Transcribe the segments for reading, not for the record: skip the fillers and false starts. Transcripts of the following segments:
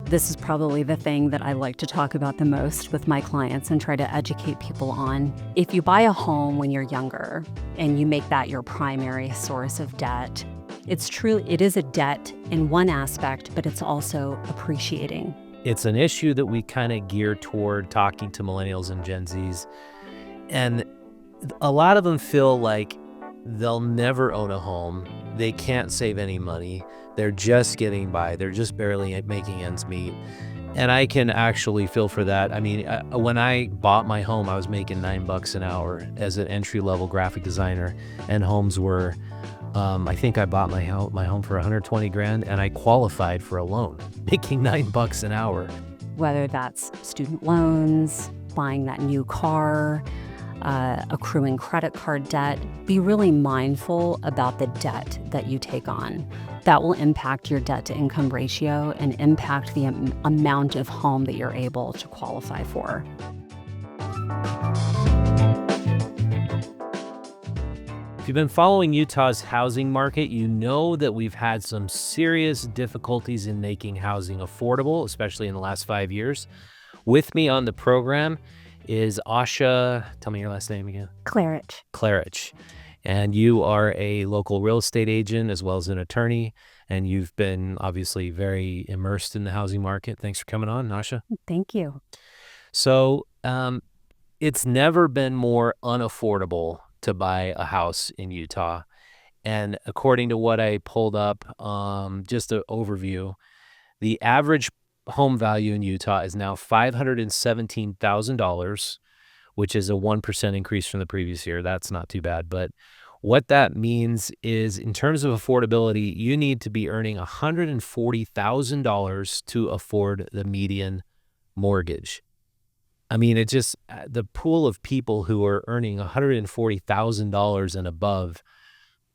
This is probably the thing that I like to talk about the most with my clients and try to educate people on. If you buy a home when you're younger and you make that your primary source of debt, it is a debt in one aspect, but it's also appreciating. It's an issue that we kind of gear toward talking to millennials and Gen Zs. And a lot of them feel like they'll never own a home. They can't save any money. They're just getting by. They're just barely making ends meet. And I can actually feel for that. I mean, when I bought my home, I was making $9 an hour as an entry-level graphic designer, and homes were, I think I bought my home for $120,000, and I qualified for a loan, making $9 an hour. Whether that's student loans, buying that new car, accruing credit card debt, be really mindful about the debt that you take on. That will impact your debt to income ratio and impact the amount of home that you're able to qualify for. If you've been following Utah's housing market, you know that we've had some serious difficulties in making housing affordable, especially in the last 5 years. With me on the program is Asha, tell me your last name again. Klarich. Klarich. And you are a local real estate agent as well as an attorney, and you've been obviously very immersed in the housing market. Thanks for coming on, Asha. Thank you. So it's never been more unaffordable to buy a house in Utah. And according to what I pulled up, just an overview, the average home value in Utah is now $517,000, which is a 1% increase from the previous year. That's not too bad. But what that means is, in terms of affordability, you need to be earning $140,000 to afford the median mortgage. I mean, it just, the pool of people who are earning $140,000 and above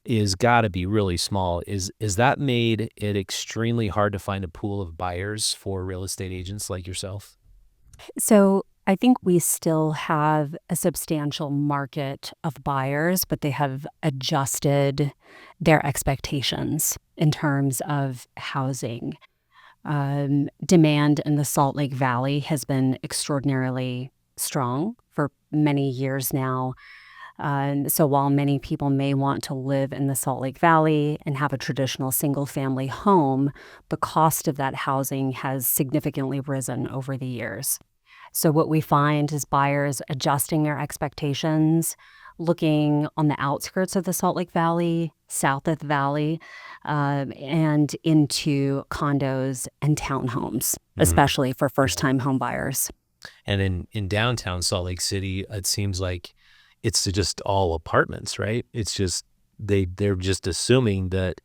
is got to be really small. Is that made it extremely hard to find a pool of buyers for real estate agents like yourself? So I think we still have a substantial market of buyers, but they have adjusted their expectations in terms of housing. Demand in the Salt Lake Valley has been extraordinarily strong for many years now. So while many people may want to live in the Salt Lake Valley and have a traditional single-family home, the cost of that housing has significantly risen over the years. So what we find is buyers adjusting their expectations, looking on the outskirts of the Salt Lake Valley, south of the valley, and into condos and townhomes, especially for first-time home buyers. And in downtown Salt Lake City, it seems like it's just all apartments, right? It's just they're just assuming that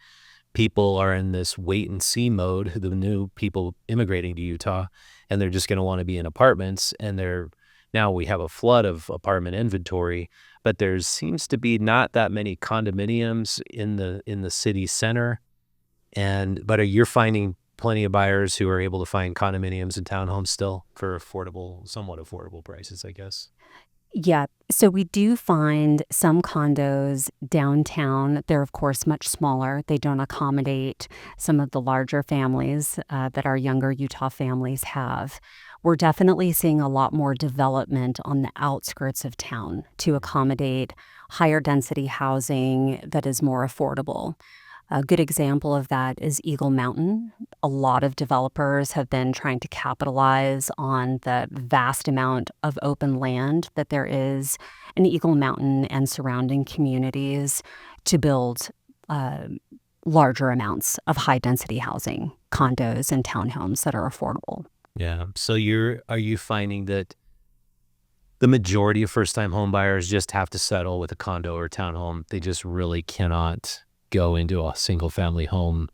people are in this wait and see mode, the new people immigrating to Utah, and they're just going to want to be in apartments. And now we have a flood of apartment inventory, but there seems to be not that many condominiums in the city center. But you're finding plenty of buyers who are able to find condominiums and townhomes still for somewhat affordable prices, I guess. Yeah, so we do find some condos downtown. They're, of course, much smaller. They don't accommodate some of the larger families that our younger Utah families have. We're definitely seeing a lot more development on the outskirts of town to accommodate higher density housing that is more affordable. A good example of that is Eagle Mountain. A lot of developers have been trying to capitalize on the vast amount of open land that there is in Eagle Mountain and surrounding communities to build larger amounts of high-density housing, condos and townhomes that are affordable. Yeah. So are you finding that the majority of first-time home buyers just have to settle with a condo or townhome? They just really cannot go into a single family home,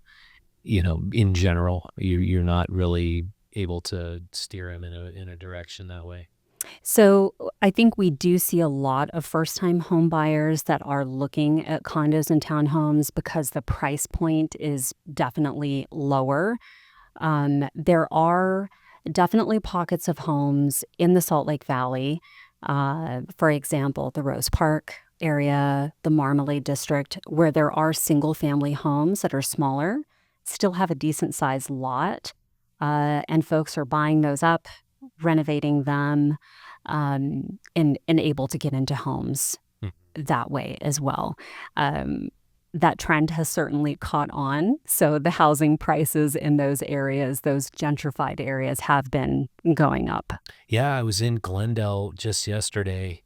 in general? You're not really able to steer them in a direction that way. So I think we do see a lot of first-time home buyers that are looking at condos and townhomes because the price point is definitely lower. There are definitely pockets of homes in the Salt Lake Valley, for example, the Rose Park area, the Marmalade District, where there are single-family homes that are smaller, still have a decent-sized lot, and folks are buying those up, renovating them, and able to get into homes Mm. that way as well. Um, that trend has certainly caught on. So the housing prices in those areas, those gentrified areas, have been going up. Yeah, I was in Glendale just yesterday,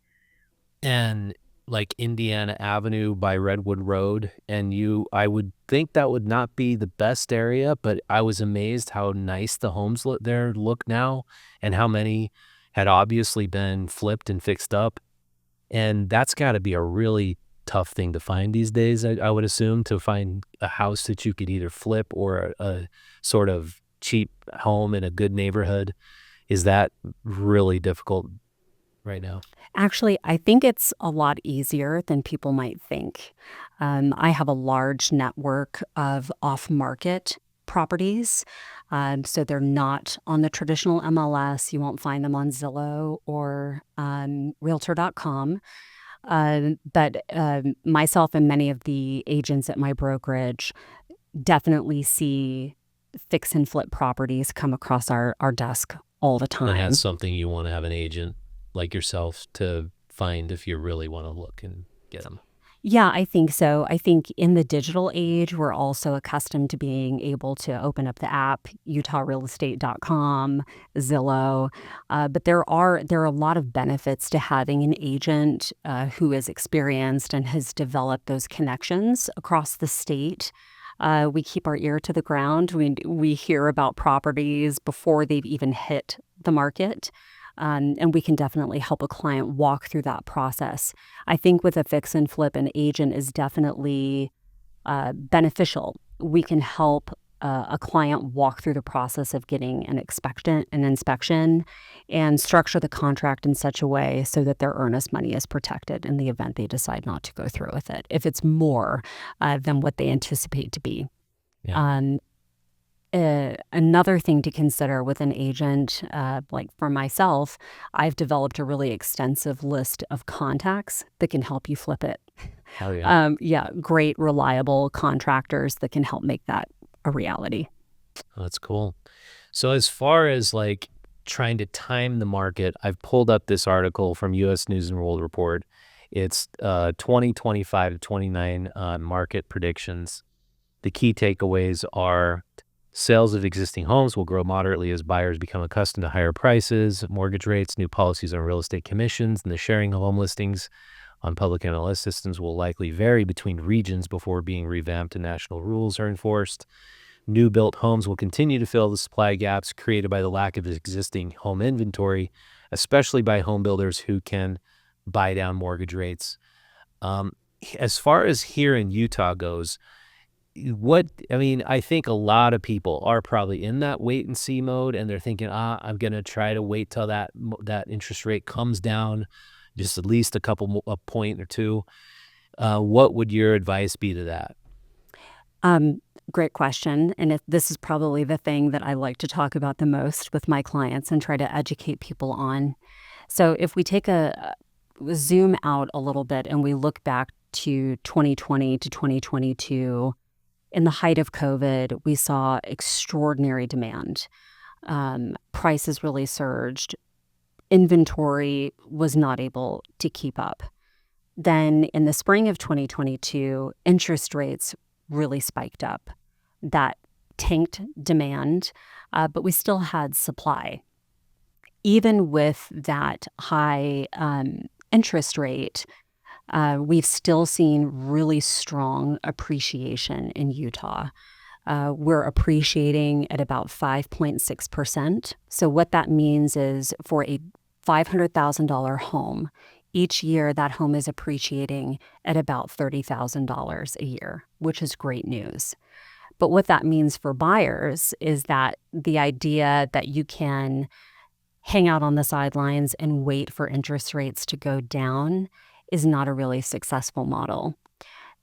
and like Indiana Avenue by Redwood Road, and I would think that would not be the best area, but I was amazed how nice the homes there look now, and how many had obviously been flipped and fixed up. And that's got to be a really tough thing to find these days, I would assume, to find a house that you could either flip or a sort of cheap home in a good neighborhood. Is that really difficult right now? Actually, I think it's a lot easier than people might think. I have a large network of off market properties. So they're not on the traditional MLS. You won't find them on Zillow or realtor.com. But myself and many of the agents at my brokerage definitely see fix and flip properties come across our desk all the And that's time. something you want to have an agent like yourself to find if you really want to look and get them. Yeah, I think so. I think in the digital age, we're also accustomed to being able to open up the app, utahrealestate.com, Zillow. But there are a lot of benefits to having an agent who is experienced and has developed those connections across the state. We keep our ear to the ground. We hear about properties before they've even hit the market. And we can definitely help a client walk through that process. I think with a fix and flip, an agent is definitely beneficial. We can help a client walk through the process of getting an inspection, and structure the contract in such a way so that their earnest money is protected in the event they decide not to go through with it, if it's more than what they anticipate to be. Yeah. Um, Another thing to consider with an agent, like for myself, I've developed a really extensive list of contacts that can help you flip it. Hell yeah. Yeah, great, reliable contractors that can help make that a reality. Oh, that's cool. So as far as like trying to time the market, I've pulled up this article from US News and World Report. It's 2025 to 29 market predictions. The key takeaways are: sales of existing homes will grow moderately as buyers become accustomed to higher prices, mortgage rates, new policies on real estate commissions, and the sharing of home listings on public MLS systems will likely vary between regions before being revamped and national rules are enforced. New built homes will continue to fill the supply gaps created by the lack of existing home inventory, especially by home builders who can buy down mortgage rates. Um, as far as here in Utah goes, I think a lot of people are probably in that wait and see mode, and they're thinking, I'm going to try to wait till that interest rate comes down just at least a point or two. What would your advice be to that? Um, Great question. And this is probably the thing that I like to talk about the most with my clients and try to educate people on. So if we take a zoom out a little bit and we look back to 2020 to 2022, in the height of COVID, we saw extraordinary demand. Prices really surged. Inventory was not able to keep up. Then in the spring of 2022, interest rates really spiked up. That tanked demand, but we still had supply. Even with that high interest rate, we've still seen really strong appreciation in Utah. We're appreciating at about 5.6%. So, what that means is for a $500,000 home, each year that home is appreciating at about $30,000 a year, which is great news. But what that means for buyers is that the idea that you can hang out on the sidelines and wait for interest rates to go down is not a really successful model.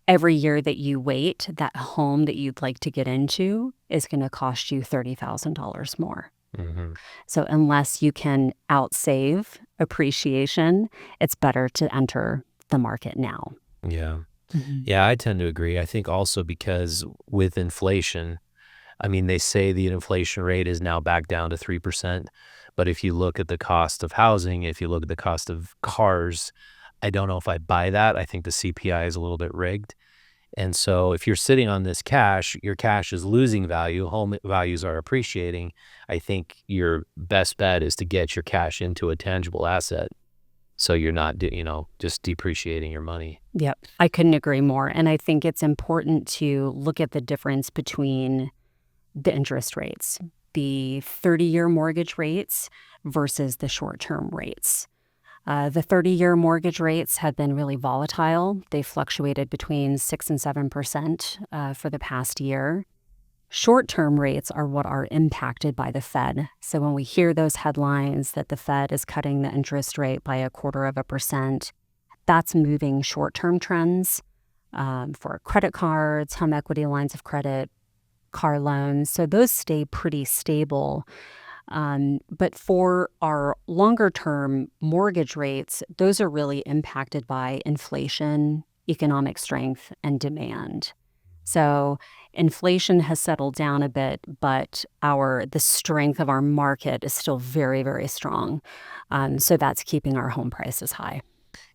Every year that you wait, that home that you'd like to get into is going to cost you $30,000 more. Mm-hmm. So unless you can outsave appreciation, it's better to enter the market now. Yeah. Mm-hmm. Yeah, I tend to agree. I think also because with inflation, I mean, they say the inflation rate is now back down to 3%. But if you look at the cost of housing, if you look at the cost of cars, I don't know if I buy that. I think the CPI is a little bit rigged. And so if you're sitting on this cash, your cash is losing value, home values are appreciating. I think your best bet is to get your cash into a tangible asset so you're not, just depreciating your money. Yep, I couldn't agree more. And I think it's important to look at the difference between the interest rates, the 30-year mortgage rates versus the short-term rates. The 30-year mortgage rates have been really volatile. They fluctuated between 6 and 7% for the past year. Short-term rates are what are impacted by the Fed. So when we hear those headlines that the Fed is cutting the interest rate by 0.25%, that's moving short-term trends for credit cards, home equity lines of credit, car loans. So those stay pretty stable. But for our longer term mortgage rates, those are really impacted by inflation, economic strength, and demand. So inflation has settled down a bit, but the strength of our market is still very, very strong. So that's keeping our home prices high.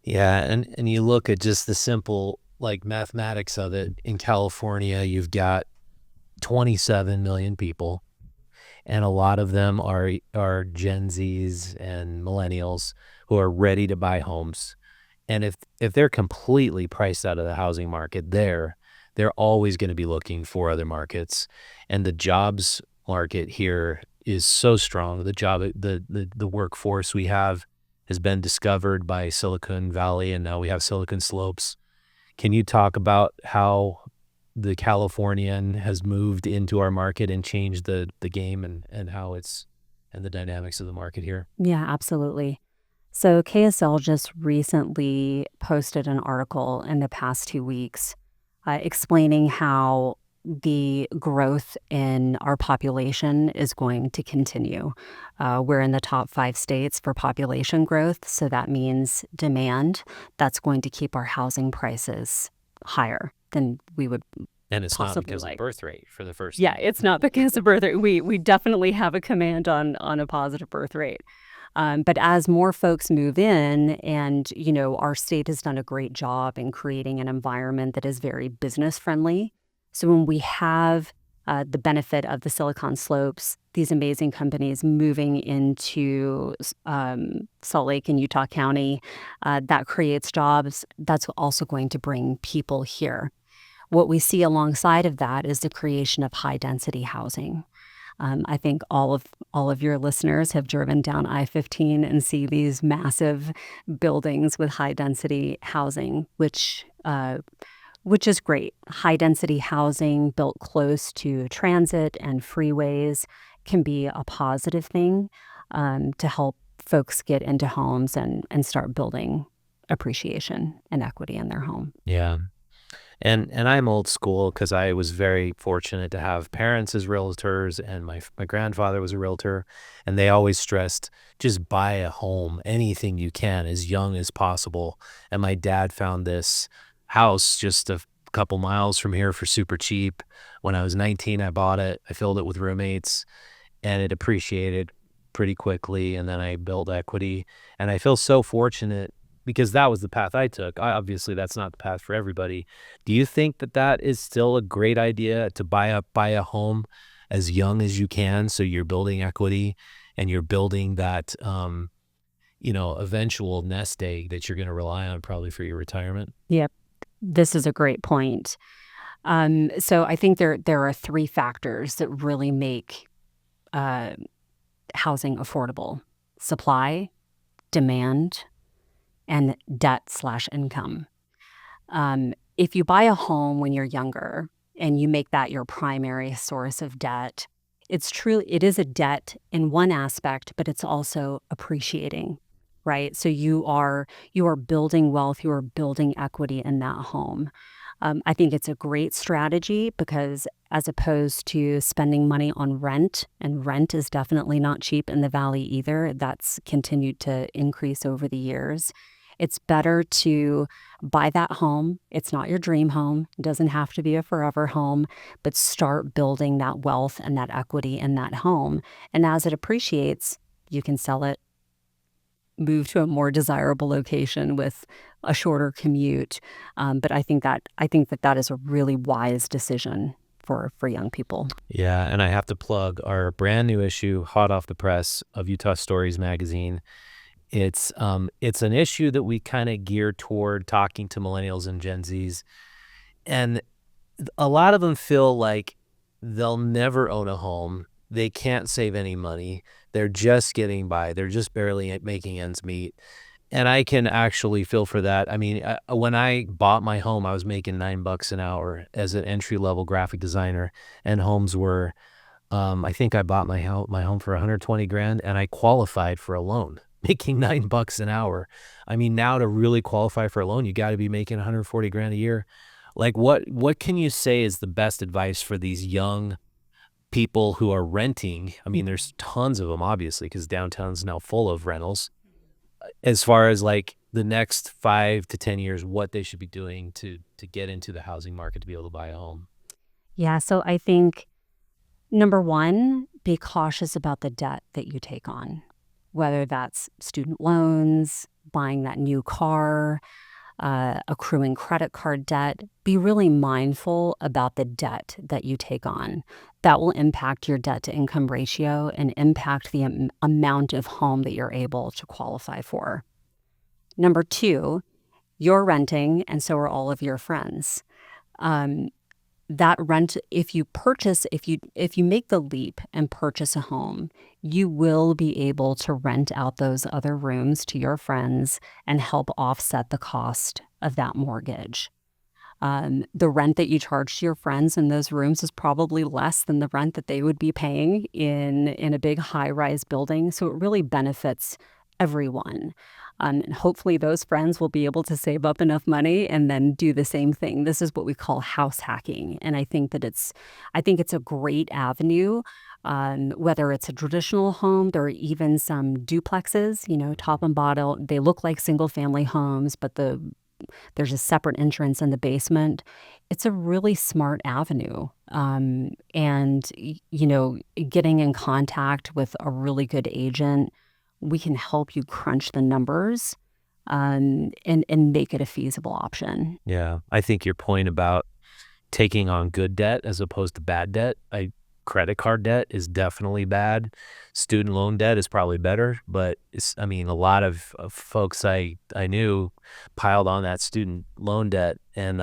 Yeah, and you look at just the simple like mathematics of it. In California, you've got 27 million people, and a lot of them are Gen Zs and millennials who are ready to buy homes. And if they're completely priced out of the housing market they're always going to be looking for other markets. And the jobs market here is so strong. The workforce we have has been discovered by Silicon Valley, and now we have Silicon Slopes. Can you talk about how the Californian has moved into our market and changed the game and how it's and the dynamics of the market here? Yeah, absolutely. So KSL just recently posted an article in the past 2 weeks explaining how the growth in our population is going to continue. We're in the top 5 states for population growth, so that means demand. That's going to keep our housing prices higher than we would And it's not possibly because of like. birth rate for the first Yeah, time. it's not because of birth rate. We definitely have a command on a positive birth rate. But as more folks move in, and our state has done a great job in creating an environment that is very business friendly. So when we have the benefit of the Silicon Slopes, these amazing companies moving into Salt Lake and Utah County, that creates jobs. That's also going to bring people here. What we see alongside of that is the creation of high density housing. I think all of your listeners have driven down I-15 and see these massive buildings with high density housing, which is great. High density housing built close to transit and freeways can be a positive thing to help folks get into homes and start building appreciation and equity in their home. Yeah. And I'm old school because I was very fortunate to have parents as realtors, and my grandfather was a realtor, and they always stressed just buy a home, anything you can, as young as possible. And my dad found this house just a couple miles from here for super cheap. When I was 19, I bought it. I filled it with roommates, and it appreciated pretty quickly. And then I built equity, and I feel so fortunate because that was the path I took. Obviously, that's not the path for everybody. Do you think that is still a great idea to buy a home as young as you can, so you're building equity and you're building that eventual nest egg that you're going to rely on probably for your retirement? Yep, this is a great point. So I think there are 3 factors that really make housing affordable: supply, demand, and debt/income. If you buy a home when you're younger and you make that your primary source of debt, it is a debt in one aspect, but it's also appreciating, right? So you are building wealth, you are building equity in that home. I think it's a great strategy because as opposed to spending money on rent, and rent is definitely not cheap in the Valley either, that's continued to increase over the years. It's better to buy that home. It's not your dream home. It doesn't have to be a forever home, but start building that wealth and that equity in that home. And as it appreciates, you can sell it, move to a more desirable location with a shorter commute. But I think that is a really wise decision for young people. Yeah, and I have to plug our brand new issue, hot off the press, of Utah Stories magazine. It's an issue that we kind of gear toward talking to millennials and Gen Zs, and a lot of them feel like they'll never own a home. They can't save any money. They're just getting by. They're just barely making ends meet. And I can actually feel for that. I mean, when I bought my home, I was making $9 an hour as an entry level graphic designer, and homes were. I think I bought my home for 120 grand, and I qualified for a loan, making $9 an hour. I mean, now to really qualify for a loan, you got to be making 140 grand a year. Like, what can you say is the best advice for these young people who are renting? I mean, there's tons of them, obviously, because downtown's now full of rentals. As far as like the next 5 to 10 years, what they should be doing to get into the housing market to be able to buy a home. Yeah, so I think number one, be cautious about the debt that you take on, whether that's student loans, buying that new car, accruing credit card debt. Be really mindful about the debt that you take on. That will impact your debt to income ratio and impact the amount of home that you're able to qualify for. Number two, you're renting, and so are all of your friends. Um, that rent, if you make the leap and purchase a home, you will be able to rent out those other rooms to your friends and help offset the cost of that mortgage. The rent that you charge to your friends in those rooms is probably less than the rent that they would be paying in a big high-rise building, so it really benefits everyone. And hopefully those friends will be able to save up enough money and then do the same thing. This is what we call house hacking, and I think it's a great avenue. Whether it's a traditional home, there are even some duplexes, top and bottom. They look like single-family homes, but there's a separate entrance in the basement. It's a really smart avenue. Getting in contact with a really good agent, we can help you crunch the numbers, and make it a feasible option. Yeah, I think your point about taking on good debt as opposed to bad debt. Credit card debt is definitely bad. Student loan debt is probably better, but I mean, a lot of folks I knew piled on that student loan debt, and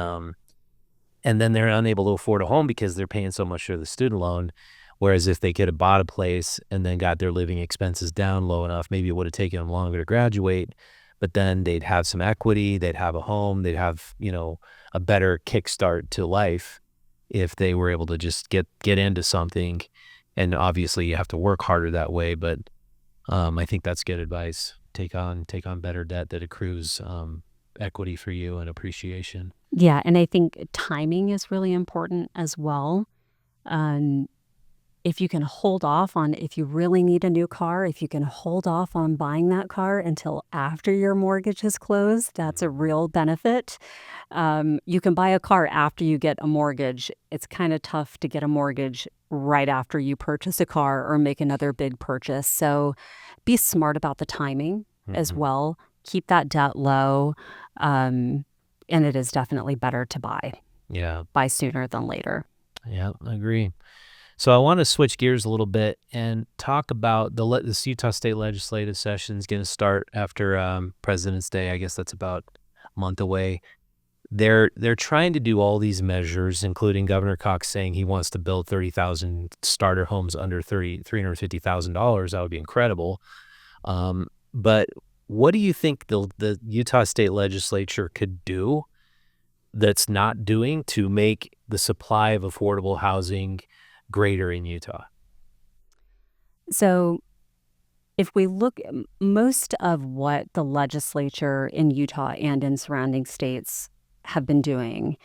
then they're unable to afford a home because they're paying so much for the student loan. Whereas if they could have bought a place and then got their living expenses down low enough, maybe it would have taken them longer to graduate, but then they'd have some equity, they'd have a home, they'd have, a better kickstart to life if they were able to just get into something. And obviously you have to work harder that way, but I think that's good advice. Take on better debt that accrues equity for you and appreciation. Yeah, and I think timing is really important as well. Um, if you can hold off on, if you really need a new car, if you can hold off on buying that car until after your mortgage is closed, that's a real benefit. You can buy a car after you get a mortgage. It's kind of tough to get a mortgage right after you purchase a car or make another big purchase. So be smart about the timing as Mhm. well. Keep that debt low. And it is definitely better to Yeah, buy sooner than later. yeah, I agree. So I want to switch gears a little bit and talk about this Utah State legislative session is going to start after President's Day. I guess that's about a month away. They're trying to do all these measures, including Governor Cox saying he wants to build 30,000 starter homes under $350,000. That would be incredible. But what do you think the Utah State Legislature could do that's not doing to make the supply of affordable housing greater in Utah? So if we look, most of what the legislature in Utah and in surrounding states have been doing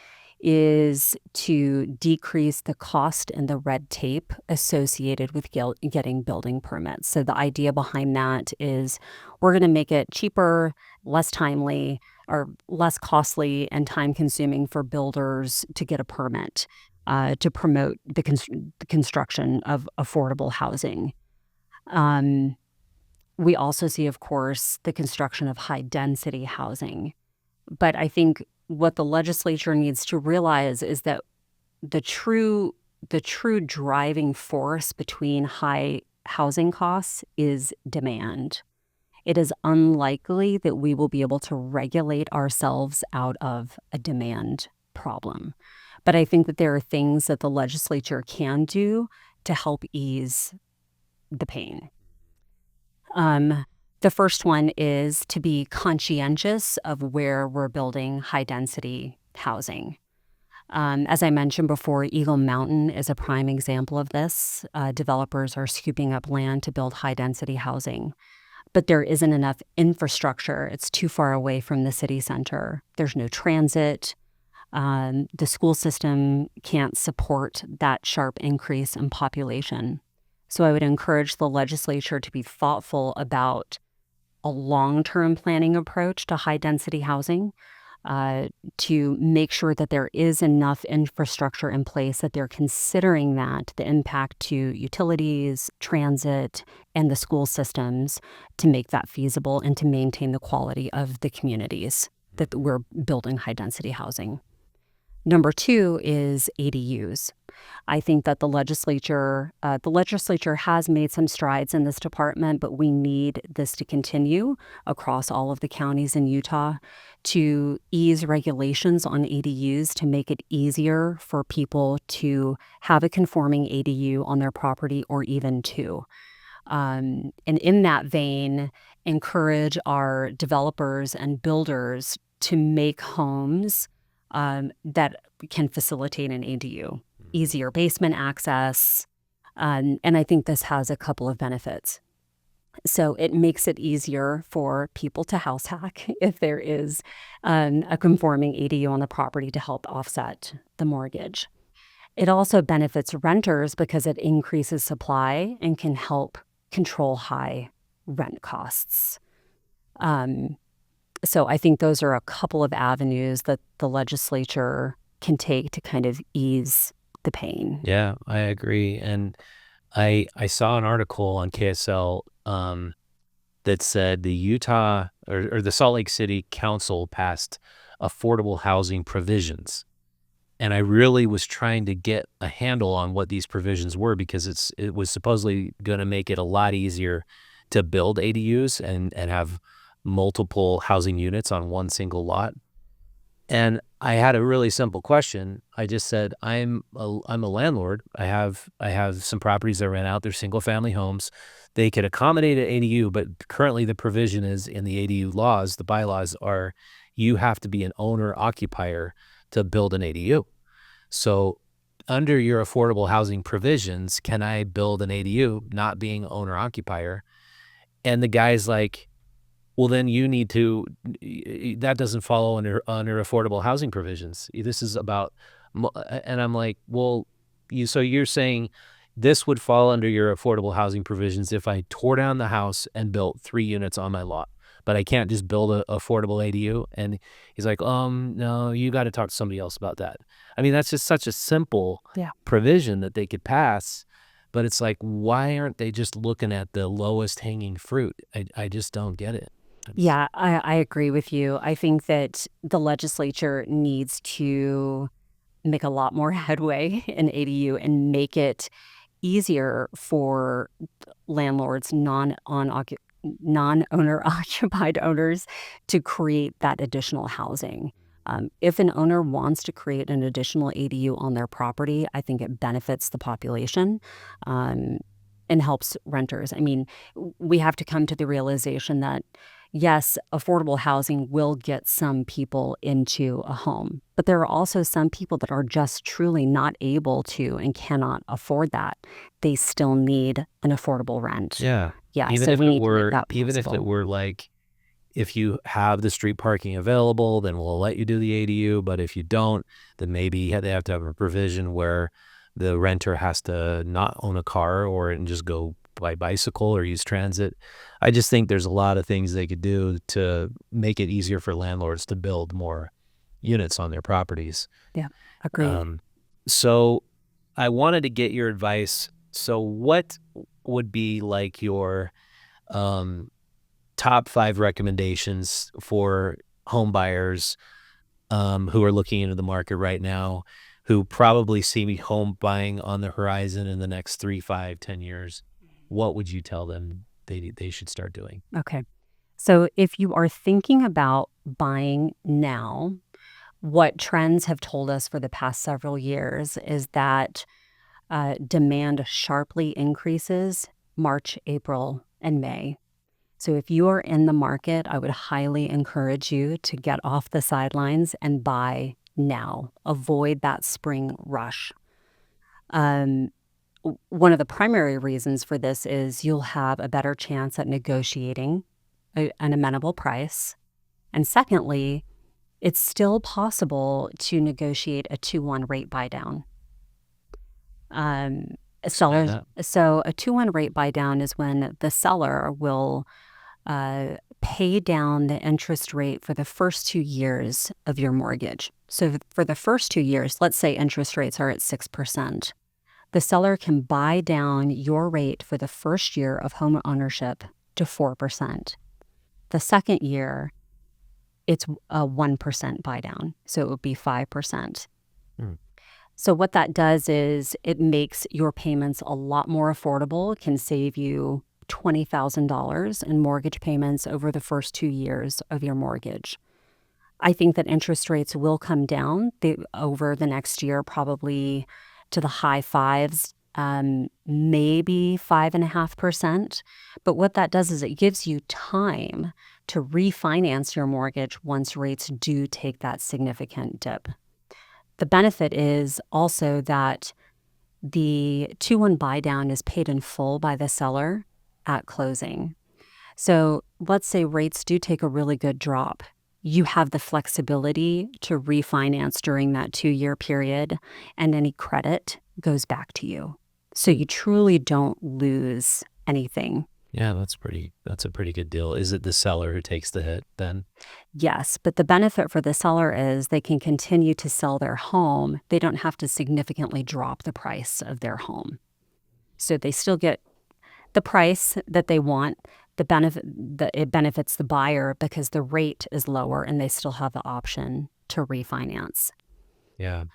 is to decrease the cost and the red tape associated with getting building permits. So the idea behind that is we're going to make it cheaper, less timely, or less costly and time consuming for builders to get a permit to promote the construction of affordable housing. We also see, of course, the construction of high density housing. But I think what the legislature needs to realize is that the true driving force between high housing costs is demand. It is unlikely that we will be able to regulate ourselves out of a demand problem. But I think that there are things that the legislature can do to help ease the pain. The first one is to be conscientious of where we're building high-density housing. As I mentioned before, Eagle Mountain is a prime example of this. Developers are scooping up land to build high-density housing, but there isn't enough infrastructure. It's too far away from the city center. There's no transit. The school system can't support that sharp increase in population. So I would encourage the legislature to be thoughtful about a long-term planning approach to high-density housing, to make sure that there is enough infrastructure in place, that they're considering that, the impact to utilities, transit, and the school systems to make that feasible and to maintain the quality of the communities that we're building high-density housing. Number two is ADUs. I think that the legislature has made some strides in this department, but we need this to continue across all of the counties in Utah to ease regulations on ADUs to make it easier for people to have a conforming ADU on their property or even two. And in that vein, encourage our developers and builders to make homes that can facilitate an ADU, easier basement access. And I think this has a couple of benefits. So it makes it easier for people to house hack if there is a conforming ADU on the property to help offset the mortgage. It also benefits renters because it increases supply and can help control high rent costs. So I think those are a couple of avenues that the legislature can take to kind of ease the pain. Yeah, I agree. And I saw an article on KSL that said the Utah or the Salt Lake City Council passed affordable housing provisions. And I really was trying to get a handle on what these provisions were because it was supposedly going to make it a lot easier to build ADUs and have multiple housing units on one single lot. And I had a really simple question. I just said, I'm a landlord. I have some properties that rent out. They're single family homes. They could accommodate an ADU, but currently the provision is in the ADU laws, the bylaws are you have to be an owner occupier to build an ADU. So under your affordable housing provisions, can I build an ADU not being owner occupier? And the guy's like, well, then you need to, that doesn't follow under affordable housing provisions. This is about, and I'm like, well, so you're saying this would fall under your affordable housing provisions if I tore down the house and built 3 units on my lot, but I can't just build a affordable ADU? And he's like, no, you got to talk to somebody else about that. I mean, that's just such a simple provision that they could pass. But it's like, why aren't they just looking at the lowest hanging fruit? I just don't get it. Yeah, I agree with you. I think that the legislature needs to make a lot more headway in ADU and make it easier for landlords, non-owner occupied owners to create that additional housing. If an owner wants to create an additional ADU on their property, I think it benefits the population and helps renters. I mean, we have to come to the realization that, yes, affordable housing will get some people into a home, but there are also some people that are just truly not able to and cannot afford that. They still need an affordable rent. Yeah. Yeah, Even so if we it need to make were, that even if it possible. were like if you have the street parking available, then we'll let you do the ADU. But if you don't, then maybe they have to have a provision where the renter has to not own a car and just go by bicycle or use transit. I just think there's a lot of things they could do to make it easier for landlords to build more units on their properties. Yeah, agreed. So I wanted to get your advice. So what would be like your top 5 recommendations for home buyers who are looking into the market right now, who probably see home buying on the horizon in the next 3, 5, 10 years? What would you tell them they should start doing? Okay. So if you are thinking about buying now, what trends have told us for the past several years is that demand sharply increases March, April, and May. So if you are in the market, I would highly encourage you to get off the sidelines and buy now. Avoid that spring rush. Um, One of the primary reasons for this is you'll have a better chance at negotiating an amenable price. And secondly, it's still possible to negotiate a 2-1 rate buy down. Explain that. So a 2-1 rate buy down is when the seller will pay down the interest rate for the first 2 years of your mortgage. So for the first 2 years, let's say interest rates are at 6%. The seller can buy down your rate for the first year of home ownership to 4%. The second year, it's a 1% buy down, so it would be 5%. Mm. So what that does is it makes your payments a lot more affordable. It can save you $20,000 in mortgage payments over the first 2 years of your mortgage. I think that interest rates will come down over the next year, probably to the high fives, maybe 5.5%. But what that does is it gives you time to refinance your mortgage once rates do take that significant dip. The benefit is also that the 2-1 buy down is paid in full by the seller at closing. So let's say rates do take a really good drop. You have the flexibility to refinance during that 2-year period, and any credit goes back to you. So you truly don't lose anything. Yeah, that's a pretty good deal. Is it the seller who takes the hit then? Yes, but the benefit for the seller is they can continue to sell their home. They don't have to significantly drop the price of their home. So they still get the price that they want. It benefits the buyer because the rate is lower and they still have the option to refinance. Yeah.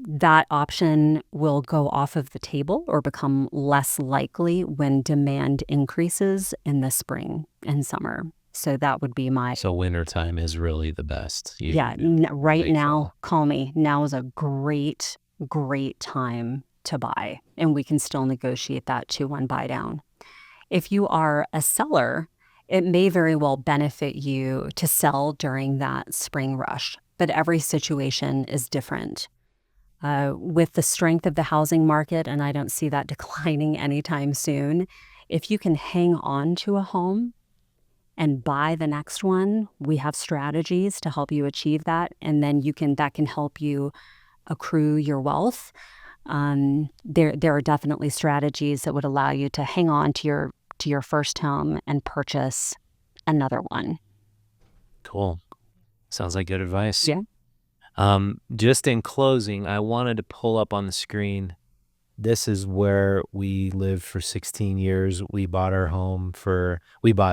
That option will go off of the table or become less likely when demand increases in the spring and summer. So that would be my So wintertime is really the best. right late now. fall. Call me. Now is a great time to buy, and we can still negotiate that 2-1 buy down. If you are a seller, it may very well benefit you to sell during that spring rush, but every situation is different. With the strength of the housing market, and I don't see that declining anytime soon, if you can hang on to a home and buy the next one, we have strategies to help you achieve that, and then that can help you accrue your wealth. There are definitely strategies that would allow you to hang on to your first home and purchase another one. Cool. Sounds like good advice. Yeah. Just in closing, I wanted to pull up on the screen. This is where we lived for 16 years. We bought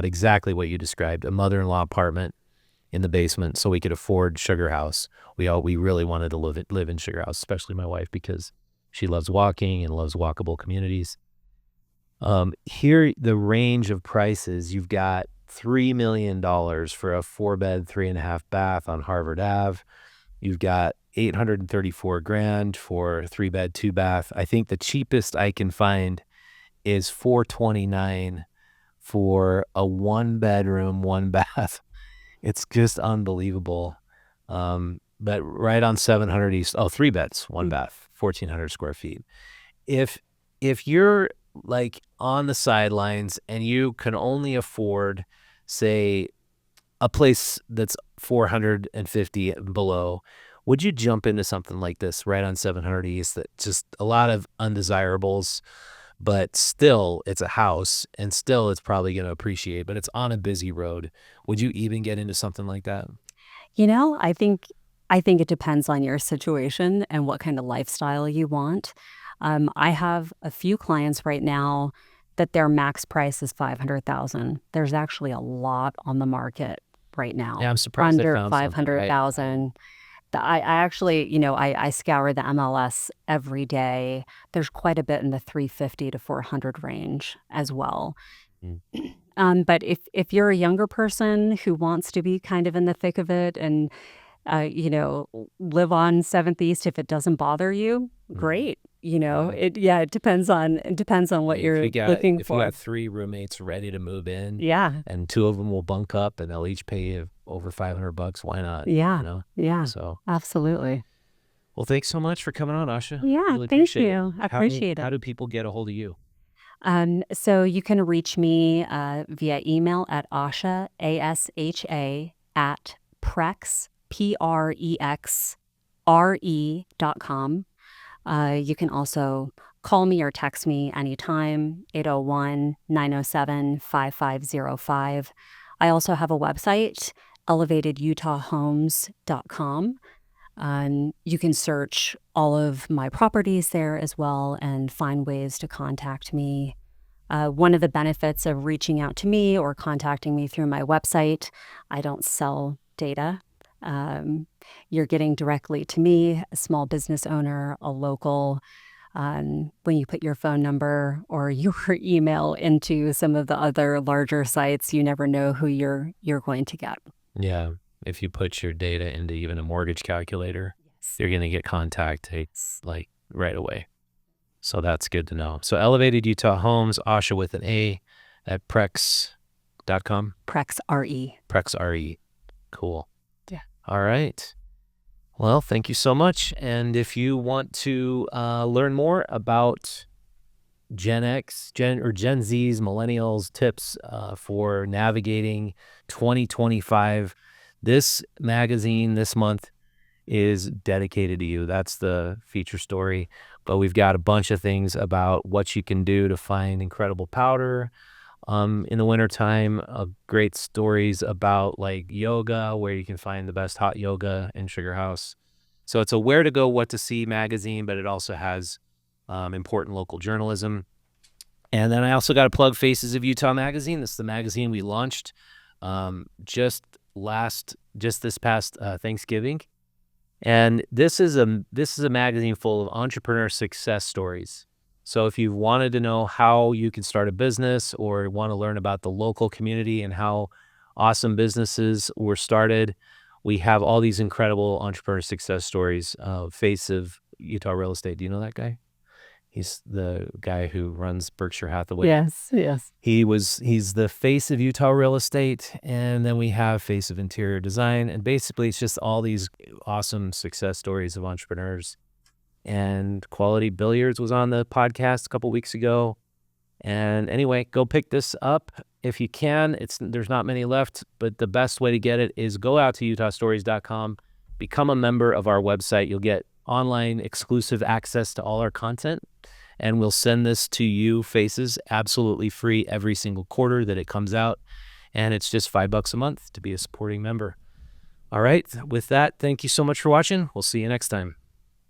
exactly what you described, a mother-in-law apartment in the basement so we could afford Sugar House. We really wanted to live in Sugar House, especially my wife, because she loves walking and loves walkable communities. Here, the range of prices, you've got $3 million for a 4-bed, 3.5 bath on Harvard Ave. You've got $834,000 for a 3-bed, 2-bath. I think the cheapest I can find is $429,000 for a 1-bedroom, 1-bath. It's just unbelievable. But right on 700 East, 3 beds, 1 bath, 1,400 square feet. If you're like on the sidelines and you can only afford, say, a place that's 450 and below, would you jump into something like this right on 700 East that just a lot of undesirables, but still it's a house and still it's probably going to appreciate, but it's on a busy road. Would you even get into something like that? I think it depends on your situation and what kind of lifestyle you want. I have a few clients right now that their max price is 500,000. There's actually a lot on the market right Yeah, now, I'm surprised I under found something, right? 500,000. I actually, I scour the MLS every day. There's quite a bit in the 350 to 400 range as well. Mm. But if you're a younger person who wants to be kind of in the thick of it and live on 7th East if it doesn't bother you, Mhm. great. Yeah. It depends on what If you're you got looking if you for. got 3 roommates ready to move in Yeah. and 2 of them will bunk up and they'll each pay you over $500, why not, Yeah. Yeah. So, Absolutely. well, thanks so much for coming on, Asha. Yeah, Really thank appreciate it. you. I How appreciate how it. do people get a hold of you? So you can reach me via email at Asha, ASHA, at Prex, PREXRE.com. You can also call me or text me anytime, 801-907-5505. I also have a website, elevatedutahhomes.com. You can search all of my properties there as well and find ways to contact me. One of the benefits of reaching out to me or contacting me through my website, I don't sell data. Um, you're getting directly to me, a small business owner, a local. When you put your phone number or your email into some of the other larger sites, you never know who you're going to get. Yeah, if you put your data into even a mortgage calculator, Yes. you're gonna get contacted, like, right away. So that's good to know. So Elevated Utah Homes, Asha with an A, at prex.com? Prex RE. Prex, RE. Cool. Yeah. All right. Well, thank you so much. And if you want to learn more about Gen X, Gen Z's, millennials tips for navigating 2025, this magazine this month is dedicated to you. That's the feature story. But we've got a bunch of things about what you can do to find incredible powder in the wintertime. Great stories about like yoga, where you can find the best hot yoga in Sugar House. So it's a where to go, what to see magazine, but it also has important local journalism. And then I also got to plug Faces of Utah magazine. This is the magazine we launched just this past Thanksgiving. And this is a magazine full of entrepreneur success stories. So if you've wanted to know how you can start a business or want to learn about the local community and how awesome businesses were started, we have all these incredible entrepreneur success stories. Face of Utah Real Estate. Do you know that guy? He's the guy who runs Berkshire Hathaway. Yes, yes. He's the face of Utah Real Estate, and then we have face of interior design, and basically it's just all these awesome success stories of entrepreneurs. And Quality Billiards was on the podcast a couple weeks ago. And anyway, go pick this up if you can. There's not many left, but the best way to get it is go out to utahstories.com, become a member of our website. You'll get online exclusive access to all our content, and we'll send this to you, Faces, absolutely free every single quarter that it comes out. And it's just $5 a month to be a supporting member. All right. With that, thank you so much for watching. We'll see you next time.